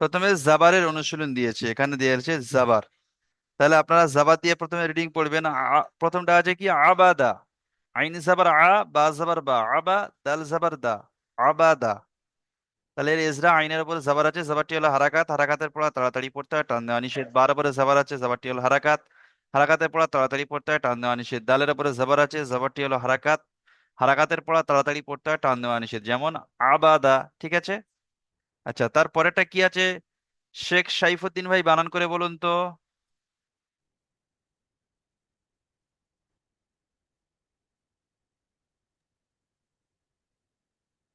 [SPEAKER 1] প্রথমে জাবারের অনুশীলন দিয়েছে, এখানে দিয়েছে জাবার। তাহলে আপনারা জাবার দিয়ে প্রথমে রিডিং পড়বেন। প্রথমটা আছে কি, আবাদা। আইন জাবার আ, বা জাবার বা, আবা, দাল জাবার দা, আবাদা। তাহলে এর এজরা আইনের উপরে জাবার আছে, জাবারটি হলো হারাকাত। হারাকাতের পড়া তাড়াতাড়ি পড়তে হয়, টান দেওয়া নিষেধ। বার উপরে জাবার আছে, জাবারটি হলো হারাকাত। হারাকাতের পড়া তাড়াতাড়ি পড়তে হয়, টান দেওয়া নিষেধ। দালের উপরে জাবার আছে, জাবারটি হলো হারাকাত। হারাকাতের পড়া তাড়াতাড়ি পড়তে হয়, টান দেওয়া নিষেধ, যেমন আবাদা, ঠিক আছে। আচ্ছা, তারপরেরটা কি আছে? শেখ সাইফুদ্দিন ভাই বানান করে বলুন তো।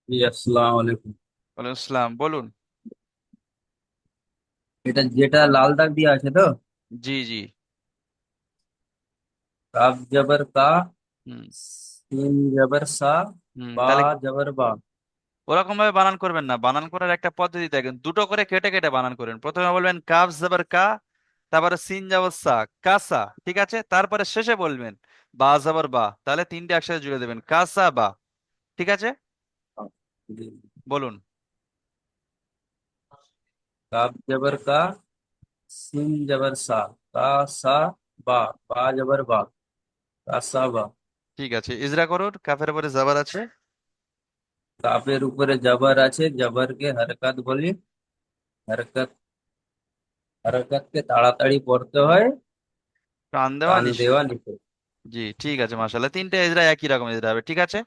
[SPEAKER 12] জি আসসালামু আলাইকুম।
[SPEAKER 1] ওয়ালাইকুম আসসালাম, বলুন।
[SPEAKER 12] এটা যেটা লাল দাগ দিয়ে আছে তো,
[SPEAKER 1] জি জি।
[SPEAKER 12] কাফ জবর কা,
[SPEAKER 1] হুম
[SPEAKER 12] সিন জবর সা,
[SPEAKER 1] হুম।
[SPEAKER 12] বা
[SPEAKER 1] তাহলে
[SPEAKER 12] জবর বা।
[SPEAKER 1] ওরকম ভাবে বানান করবেন না, বানান করার একটা পদ্ধতি দেখেন, দুটো করে কেটে কেটে বানান করেন। প্রথমে বলবেন কাফ জবর কা, তারপরে সিন জবর সা, কাসা, ঠিক আছে। তারপরে শেষে বলবেন বা জবর বা, তাহলে তিনটে একসাথে জুড়ে দেবেন, কাসা বা, ঠিক আছে।
[SPEAKER 12] জি।
[SPEAKER 1] বলুন।
[SPEAKER 12] কাফ জবর কা, সিন জবর সা, কা সা বা, বা জবর বা, কাসা বা।
[SPEAKER 1] ঠিক আছে, ইজরা করুন। কাফের উপরে জবর আছে,
[SPEAKER 12] কাফের উপরে জবর আছে, জবরকে হরকত বলি। হরকত, হরকতকে তাড়াতাড়ি পড়তে হয়,
[SPEAKER 1] টান দেওয়া
[SPEAKER 12] টান
[SPEAKER 1] নিষেধ।
[SPEAKER 12] দেওয়া নিষেধ।
[SPEAKER 1] জি, ঠিক আছে, মাশাআল্লাহ। তিনটে ইজরা একই রকম ইজরা হবে, ঠিক আছে।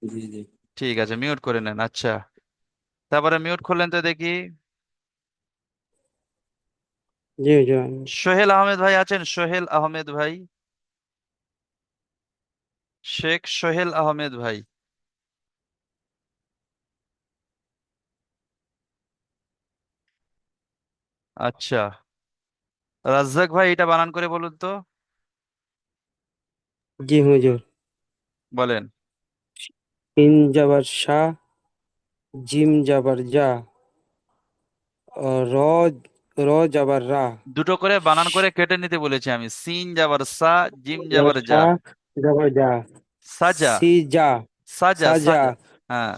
[SPEAKER 12] জি জি।
[SPEAKER 1] ঠিক আছে, মিউট করে নেন। আচ্ছা, তারপরে মিউট করলেন তো দেখি।
[SPEAKER 11] জি হুজুর।
[SPEAKER 1] সোহেল আহমেদ ভাই আছেন? সোহেল আহমেদ ভাই, শেখ সোহেল আহমেদ ভাই। আচ্ছা, রাজ্জাক ভাই এটা বানান করে বলুন তো।
[SPEAKER 11] জি হুজুর।
[SPEAKER 1] বলেন।
[SPEAKER 11] ইন জবর শাহ, জিম জবর জা, র র জবর রা,
[SPEAKER 1] দুটো করে বানান করে কেটে নিতে বলেছি আমি, সিন যাবার সা, জিম যাবার যা।
[SPEAKER 11] শাহ জবর জা,
[SPEAKER 1] সাজা,
[SPEAKER 11] সি যা,
[SPEAKER 1] সাজা
[SPEAKER 11] সাজা,
[SPEAKER 1] সাজা। হ্যাঁ।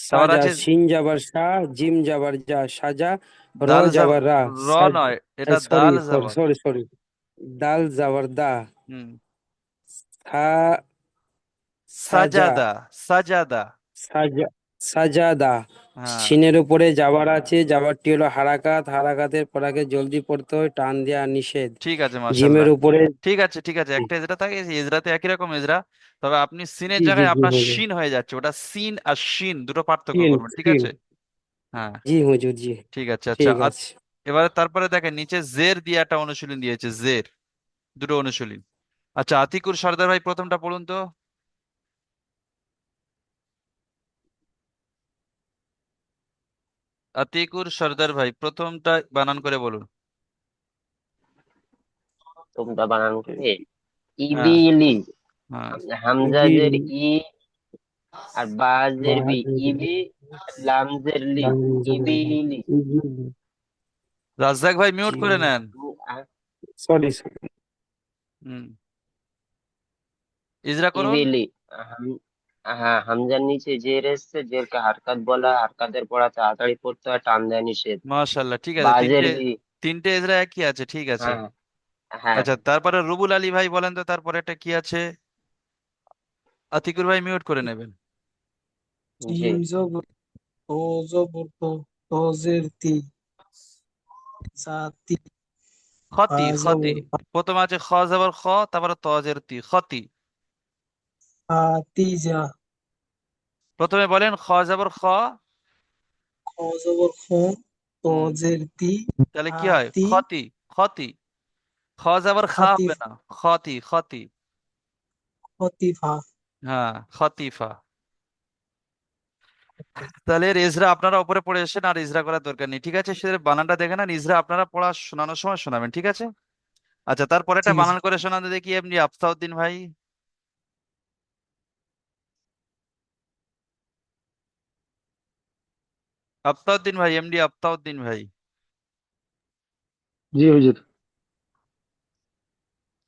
[SPEAKER 1] তারপর
[SPEAKER 11] সাজা,
[SPEAKER 1] আছে
[SPEAKER 11] সিন জবর শাহ, জিম জবর যা, সাজা, র
[SPEAKER 1] দাল
[SPEAKER 11] জবর রা,
[SPEAKER 1] র
[SPEAKER 11] সাজ,
[SPEAKER 1] নয়, এটা
[SPEAKER 11] সরি
[SPEAKER 1] দাল
[SPEAKER 11] সরি
[SPEAKER 1] যাবার।
[SPEAKER 11] সরি সরি, দাল জবর দা,
[SPEAKER 1] হুম।
[SPEAKER 11] সা, সাজা,
[SPEAKER 1] সাজাদা, সাজাদা।
[SPEAKER 11] সাজা, সাজাদা।
[SPEAKER 1] হ্যাঁ,
[SPEAKER 11] সিনের উপরে যাবার আছে, যাবারটি হলো হারাকাত। হারাকাতের পরাকে জলদি পড়তে হয়, টান দেওয়া নিষেধ।
[SPEAKER 1] ঠিক আছে,
[SPEAKER 11] জিমের
[SPEAKER 1] মাশাল্লাহ।
[SPEAKER 11] উপরে,
[SPEAKER 1] ঠিক আছে, ঠিক আছে, একটা এজরা থাকে, এজরাতে একই রকম এজরা। তবে আপনি সিনের
[SPEAKER 11] জি জি
[SPEAKER 1] জায়গায়
[SPEAKER 11] জি
[SPEAKER 1] আপনার
[SPEAKER 11] হুজুর।
[SPEAKER 1] শিন হয়ে যাচ্ছে, ওটা সিন আর শিন দুটো পার্থক্য
[SPEAKER 11] সিন
[SPEAKER 1] করবেন, ঠিক
[SPEAKER 11] সিন,
[SPEAKER 1] আছে। হ্যাঁ,
[SPEAKER 11] জি হুজুর জি।
[SPEAKER 1] ঠিক আছে। আচ্ছা,
[SPEAKER 11] ঠিক আছে।
[SPEAKER 1] এবারে তারপরে দেখেন নিচে জের দিয়ে একটা অনুশীলন দিয়েছে, জের, দুটো অনুশীলন। আচ্ছা, আতিকুর সর্দার ভাই প্রথমটা পড়ুন তো। আতিকুর সর্দার ভাই প্রথমটা বানান করে বলুন।
[SPEAKER 3] তোমরা বানান করে,
[SPEAKER 1] হ্যাঁ
[SPEAKER 3] ইবিলি।
[SPEAKER 1] হ্যাঁ।
[SPEAKER 3] হামজাজের
[SPEAKER 11] ইবিল,
[SPEAKER 3] ই, আর বাজের বি,
[SPEAKER 11] বাহাদুর,
[SPEAKER 3] ইবি, লামজের লি, ইবিলি।
[SPEAKER 11] ইবিল,
[SPEAKER 1] রাজ্জাক ভাই মিউট
[SPEAKER 11] জি,
[SPEAKER 1] করে নেন।
[SPEAKER 11] Sorry sorry.
[SPEAKER 1] হুম, ইজরা করুন।
[SPEAKER 3] ইবিলি। হাম- হ্যাঁ, হামজার নিচে জের এসছে, জেরকে হারকাত বলা হয়, হারকাতের পড়া তাড়াতাড়ি পড়তে হয়, টান দেওয়া নিষেধ।
[SPEAKER 1] মাশাল্লাহ, ঠিক আছে,
[SPEAKER 3] বাজের
[SPEAKER 1] তিনটে
[SPEAKER 3] বি।
[SPEAKER 1] তিনটে ইজরা একই আছে, ঠিক আছে।
[SPEAKER 3] হ্যাঁ হ্যাঁ।
[SPEAKER 1] আচ্ছা, তারপরে রুবুল আলী ভাই বলেন তো তারপরে এটা কি আছে। আতিকুর ভাই মিউট করে নেবেন।
[SPEAKER 3] জি।
[SPEAKER 10] জিম জবর ও, জবর তো, তজের তি, জাতি, ফা
[SPEAKER 1] খতি, খতি।
[SPEAKER 10] জবর ফা,
[SPEAKER 1] প্রথম আছে খ জবর খ, তারপরে তজের তি, খতি।
[SPEAKER 10] তিজা,
[SPEAKER 1] প্রথমে বলেন খ জবর খ,
[SPEAKER 10] জবর খ, ত
[SPEAKER 1] হুম
[SPEAKER 10] জের তি,
[SPEAKER 1] তাহলে
[SPEAKER 10] আ
[SPEAKER 1] কি হয়?
[SPEAKER 10] তি,
[SPEAKER 1] ক্ষতি। ক্ষতি। খ যাবার খা
[SPEAKER 10] খাতিফ,
[SPEAKER 1] হবে না, ক্ষতি ক্ষতি।
[SPEAKER 10] খতিফা।
[SPEAKER 1] হ্যাঁ, খতিফা। তাহলে এর ইজরা আপনারা উপরে পড়ে এসেছেন, আর ইজরা করার দরকার নেই, ঠিক আছে? সে বানানটা দেখে নেন, ইজরা আপনারা পড়া শোনানোর সময় শোনাবেন, ঠিক আছে? আচ্ছা, তারপরে একটা
[SPEAKER 10] ঠিক আছে।
[SPEAKER 1] বানান করে শোনাতে দেখি এমনি আফতাউদ্দিন ভাই। আফতাউদ্দিন ভাই, এমডি আফতাউদ্দিন ভাই,
[SPEAKER 6] জি হুজুর।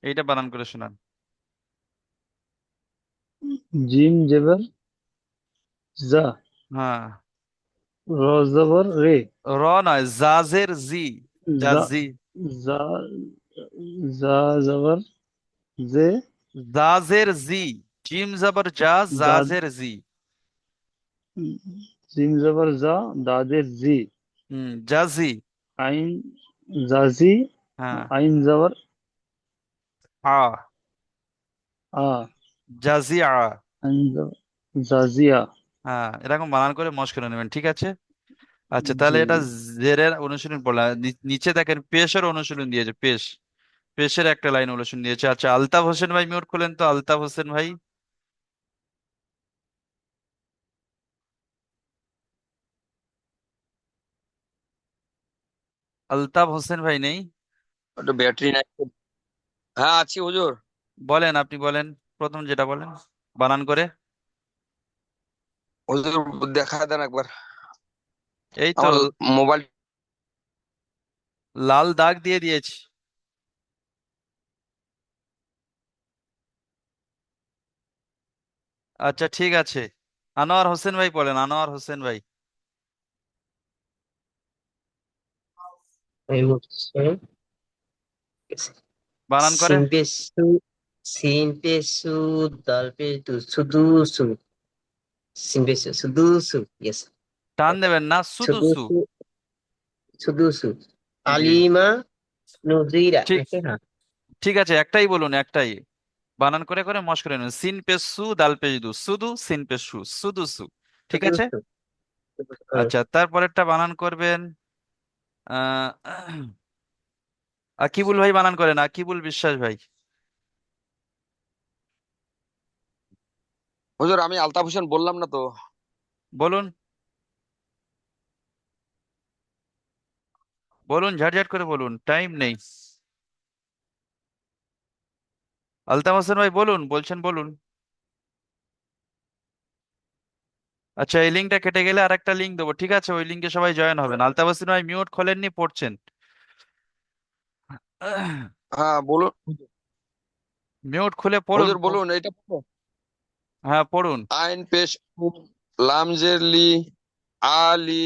[SPEAKER 1] এইটা বানান করে শোনান।
[SPEAKER 6] জিম জেবার জা,
[SPEAKER 1] হ্যাঁ,
[SPEAKER 6] র জবর রে,
[SPEAKER 1] র নয়, জাজের জি।
[SPEAKER 6] জা,
[SPEAKER 1] জাজি।
[SPEAKER 6] জা, জা জবর জে,
[SPEAKER 1] জাজের জি। জিম জবর জা,
[SPEAKER 6] দাদ,
[SPEAKER 1] জাজের জি।
[SPEAKER 6] জিম জবর জা, দাদের জি,
[SPEAKER 1] জাজি।
[SPEAKER 6] আইন জাজি,
[SPEAKER 1] হ্যাঁ,
[SPEAKER 6] আইন জবর
[SPEAKER 1] আ।
[SPEAKER 6] আ,
[SPEAKER 1] জাজিয়া।
[SPEAKER 6] আইন জবর জাজিয়া।
[SPEAKER 1] হ্যাঁ, এরকম বানান করে মশ করে নেবেন, ঠিক আছে? আচ্ছা, তাহলে
[SPEAKER 6] জি
[SPEAKER 1] এটা জেরের অনুশীলন পড়লাম। নিচে দেখেন পেশের অনুশীলন দিয়েছে, পেশ। পেশের একটা লাইন অনুশীলন দিয়েছে। আচ্ছা, আলতাফ হোসেন ভাই মিউট খোলেন তো, আলতাফ হোসেন ভাই। আলতাফ হোসেন ভাই নেই?
[SPEAKER 5] একটু ব্যাটারি নাই। হ্যাঁ আছি হুজুর।
[SPEAKER 1] বলেন, আপনি বলেন, প্রথম যেটা বলেন বানান করে।
[SPEAKER 5] হুজুর দেখা দেন একবার
[SPEAKER 1] এই তো
[SPEAKER 5] আমার মোবাইল।
[SPEAKER 1] লাল দাগ দিয়ে দিয়েছি। আচ্ছা, ঠিক আছে। আনোয়ার হোসেন ভাই বলেন, আনোয়ার হোসেন ভাই।
[SPEAKER 3] এই হচ্ছে
[SPEAKER 1] বানান করে।
[SPEAKER 3] সিন পে সু, সিন পে সু, দাল পে দু, শুধু সু, সিন পে সু, শুধু সু, ইয়েস,
[SPEAKER 1] টান দেবেন না, শুধু
[SPEAKER 3] শুধু
[SPEAKER 1] সু।
[SPEAKER 3] সু, শুধু সু,
[SPEAKER 1] জি,
[SPEAKER 3] আলিমা নজিরা
[SPEAKER 1] ঠিক।
[SPEAKER 3] নাকি? হ্যাঁ,
[SPEAKER 1] ঠিক আছে, একটাই বলুন, একটাই। বানান করে করে মশ করে নেন। সিন পে সু, দাল পে দু, শুধু সিন পে সু, শুধু সু। ঠিক
[SPEAKER 3] শুধু
[SPEAKER 1] আছে।
[SPEAKER 3] সু, হ্যাঁ।
[SPEAKER 1] আচ্ছা, তারপরেরটা বানান করবেন। আহ আকিবুল ভাই বানান করেন, আকিবুল বিশ্বাস ভাই।
[SPEAKER 5] হুজুর আমি আলতাফ হোসেন বললাম না তো?
[SPEAKER 1] বলুন, বলুন, ঝাটঝাট করে বলুন, টাইম নেই। আলতাফ হোসেন ভাই বলুন, বলছেন বলুন। আচ্ছা, এই লিঙ্কটা কেটে গেলে আর একটা লিঙ্ক দেবো, ঠিক আছে? ওই লিঙ্কে সবাই জয়েন হবেন। আলতাফ হোসেন ভাই মিউট খোলেননি, পড়ছেন।
[SPEAKER 5] হ্যাঁ বলুন।
[SPEAKER 1] মিউট খুলে পড়ুন।
[SPEAKER 5] হুজুর বলুন এইটা পড়ো।
[SPEAKER 1] হ্যাঁ, পড়ুন।
[SPEAKER 5] আইন পেশ লাম জের লি, আলি,